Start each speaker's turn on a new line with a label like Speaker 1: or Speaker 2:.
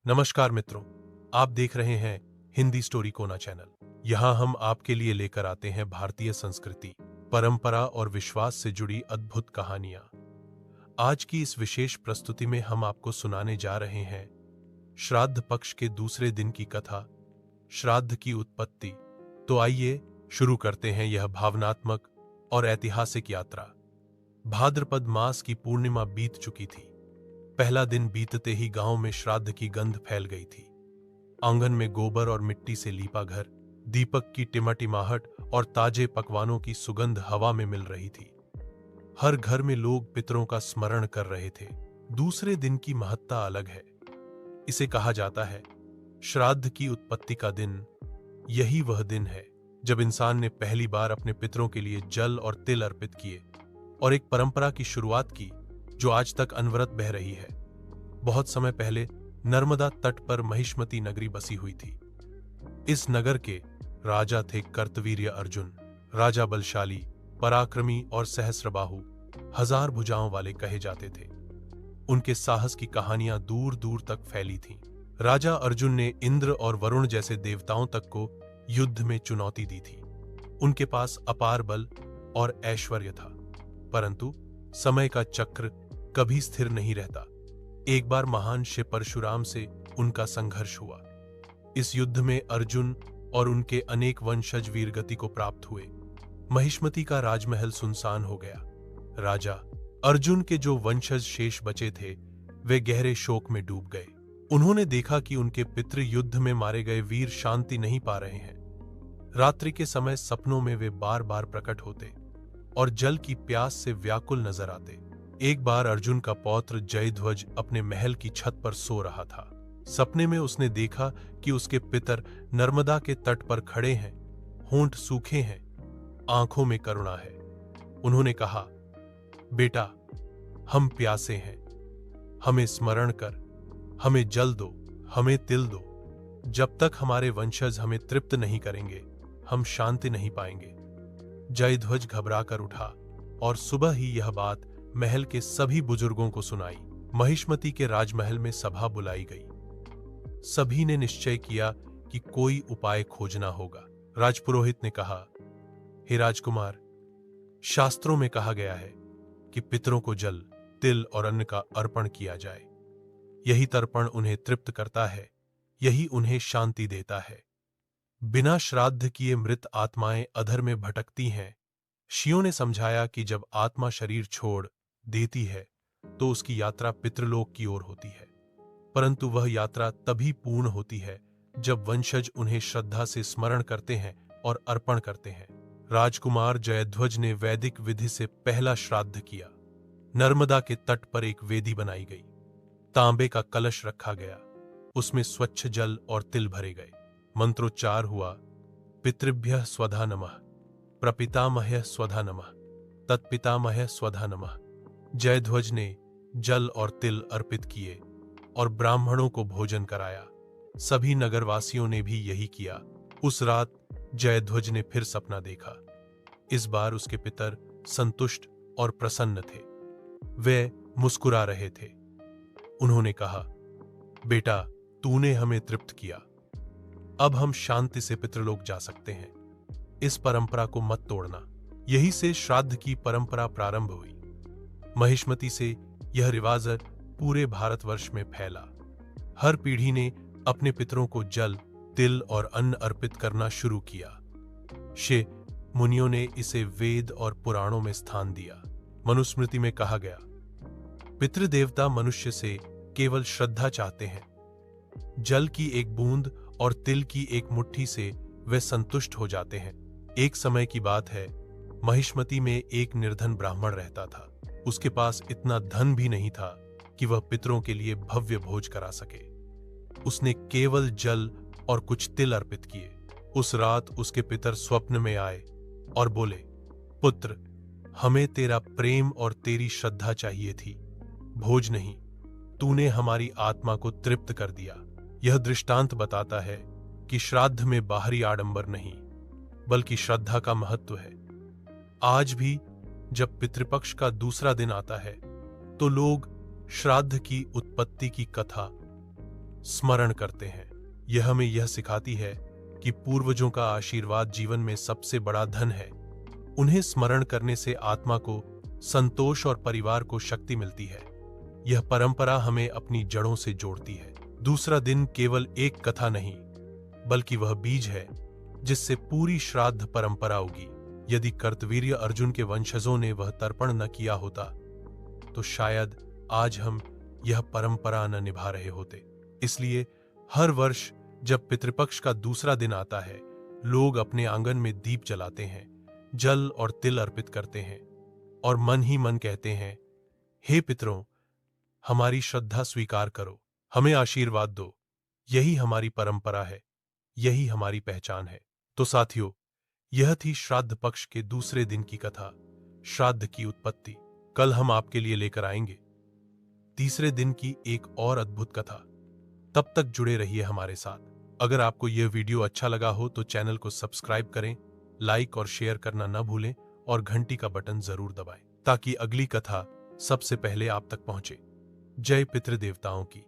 Speaker 1: नमस्कार मित्रों, आप देख रहे हैं हिंदी स्टोरी कोना चैनल। यहाँ हम आपके लिए लेकर आते हैं भारतीय संस्कृति, परंपरा और विश्वास से जुड़ी अद्भुत कहानियां। आज की इस विशेष प्रस्तुति में हम आपको सुनाने जा रहे हैं श्राद्ध पक्ष के दूसरे दिन की कथा, श्राद्ध की उत्पत्ति। तो आइए शुरू करते हैं यह भावनात्मक और ऐतिहासिक यात्रा। भाद्रपद मास की पूर्णिमा बीत चुकी थी। पहला दिन बीतते ही गांव में श्राद्ध की गंध फैल गई थी। आंगन में गोबर और मिट्टी से लीपा घर, दीपक की टिमटिमाहट और ताजे पकवानों की सुगंध हवा में मिल रही थी। हर घर में लोग पितरों का स्मरण कर रहे थे। दूसरे दिन की महत्ता अलग है। इसे कहा जाता है श्राद्ध की उत्पत्ति का दिन। यही वह दिन है जब इंसान ने पहली बार अपने पितरों के लिए जल और तिल अर्पित किए और एक परंपरा की शुरुआत की जो आज तक अनवरत बह रही है। बहुत समय पहले नर्मदा तट पर महिष्मती नगरी बसी हुई थी। इस नगर के राजा थे कर्तवीर्य अर्जुन। राजा बलशाली, पराक्रमी और सहस्रबाहु, हजार भुजाओं वाले कहे जाते थे। उनके साहस की कहानियां दूर दूर तक फैली थीं। राजा अर्जुन ने इंद्र और वरुण जैसे देवताओं तक को युद्ध में चुनौती दी थी। उनके पास अपार बल और ऐश्वर्य था, परंतु समय का चक्र कभी स्थिर नहीं रहता। एक बार महान शिव परशुराम से उनका संघर्ष हुआ। इस युद्ध में अर्जुन और उनके अनेक वंशज वीरगति को प्राप्त हुए। महिष्मती का राजमहल सुनसान हो गया। राजा अर्जुन के जो वंशज शेष बचे थे वे गहरे शोक में डूब गए। उन्होंने देखा कि उनके पितृ युद्ध में मारे गए वीर शांति नहीं पा रहे हैं। रात्रि के समय सपनों में वे बार बार प्रकट होते और जल की प्यास से व्याकुल नजर आते। एक बार अर्जुन का पौत्र जयध्वज अपने महल की छत पर सो रहा था। सपने में उसने देखा कि उसके पितर नर्मदा के तट पर खड़े हैं। होंठ सूखे हैं, आंखों में करुणा है। उन्होंने कहा, बेटा, हम प्यासे हैं, हमें स्मरण कर, हमें जल दो, हमें तिल दो। जब तक हमारे वंशज हमें तृप्त नहीं करेंगे, हम शांति नहीं पाएंगे। जयध्वज घबराकर उठा और सुबह ही यह बात महल के सभी बुजुर्गों को सुनाई। महिष्मती के राजमहल में सभा बुलाई गई। सभी ने निश्चय किया कि कोई उपाय खोजना होगा। राजपुरोहित ने कहा, हे राजकुमार, शास्त्रों में कहा गया है कि पितरों को जल, तिल और अन्न का अर्पण किया जाए। यही तर्पण उन्हें तृप्त करता है, यही उन्हें शांति देता है। बिना श्राद्ध किए मृत आत्माएं अधर में भटकती हैं। ऋषियों ने समझाया कि जब आत्मा शरीर छोड़ देती है तो उसकी यात्रा पितृलोक की ओर होती है, परंतु वह यात्रा तभी पूर्ण होती है जब वंशज उन्हें श्रद्धा से स्मरण करते हैं और अर्पण करते हैं। राजकुमार जयध्वज ने वैदिक विधि से पहला श्राद्ध किया। नर्मदा के तट पर एक वेदी बनाई गई। तांबे का कलश रखा गया, उसमें स्वच्छ जल और तिल भरे गए। मंत्रोच्चार हुआ, पितृभ्यः स्वधा नमः, प्रपितामह्य स्वधा नमः, तत्पितामह्य स्वधा नमः। जयध्वज ने जल और तिल अर्पित किए और ब्राह्मणों को भोजन कराया। सभी नगरवासियों ने भी यही किया। उस रात जयध्वज ने फिर सपना देखा। इस बार उसके पितर संतुष्ट और प्रसन्न थे। वे मुस्कुरा रहे थे। उन्होंने कहा, बेटा, तूने हमें तृप्त किया, अब हम शांति से पितृलोक जा सकते हैं। इस परंपरा को मत तोड़ना। यही से श्राद्ध की परंपरा प्रारंभ हुई। महिष्मती से यह रिवाज पूरे भारतवर्ष में फैला। हर पीढ़ी ने अपने पितरों को जल, तिल और अन्न अर्पित करना शुरू किया। ऋषि मुनियों ने इसे वेद और पुराणों में स्थान दिया। मनुस्मृति में कहा गया, पितृदेवता मनुष्य से केवल श्रद्धा चाहते हैं। जल की एक बूंद और तिल की एक मुट्ठी से वे संतुष्ट हो जाते हैं। एक समय की बात है, महिष्मती में एक निर्धन ब्राह्मण रहता था। उसके पास इतना धन भी नहीं था कि वह पितरों के लिए भव्य भोज करा सके। उसने केवल जल और कुछ तिल अर्पित किए। उस रात उसके पितर स्वप्न में आए और बोले, पुत्र, हमें तेरा प्रेम और तेरी श्रद्धा चाहिए थी, भोज नहीं। तूने हमारी आत्मा को तृप्त कर दिया। यह दृष्टांत बताता है कि श्राद्ध में बाहरी आडंबर नहीं, बल्कि श्रद्धा का महत्व है। आज भी जब पितृपक्ष का दूसरा दिन आता है तो लोग श्राद्ध की उत्पत्ति की कथा स्मरण करते हैं। यह हमें यह सिखाती है कि पूर्वजों का आशीर्वाद जीवन में सबसे बड़ा धन है। उन्हें स्मरण करने से आत्मा को संतोष और परिवार को शक्ति मिलती है। यह परंपरा हमें अपनी जड़ों से जोड़ती है। दूसरा दिन केवल एक कथा नहीं, बल्कि वह बीज है जिससे पूरी श्राद्ध परंपरा उगी। यदि कार्तवीर्य अर्जुन के वंशजों ने वह तर्पण न किया होता तो शायद आज हम यह परंपरा न निभा रहे होते। इसलिए हर वर्ष जब पितृपक्ष का दूसरा दिन आता है, लोग अपने आंगन में दीप जलाते हैं, जल और तिल अर्पित करते हैं और मन ही मन कहते हैं, हे पितरों, हमारी श्रद्धा स्वीकार करो, हमें आशीर्वाद दो। यही हमारी परंपरा है, यही हमारी पहचान है। तो साथियों, यह थी श्राद्ध पक्ष के दूसरे दिन की कथा, श्राद्ध की उत्पत्ति। कल हम आपके लिए लेकर आएंगे तीसरे दिन की एक और अद्भुत कथा। तब तक जुड़े रहिए हमारे साथ। अगर आपको यह वीडियो अच्छा लगा हो तो चैनल को सब्सक्राइब करें, लाइक और शेयर करना न भूलें और घंटी का बटन जरूर दबाएं ताकि अगली कथा सबसे पहले आप तक पहुंचे। जय पितृदेवताओं की।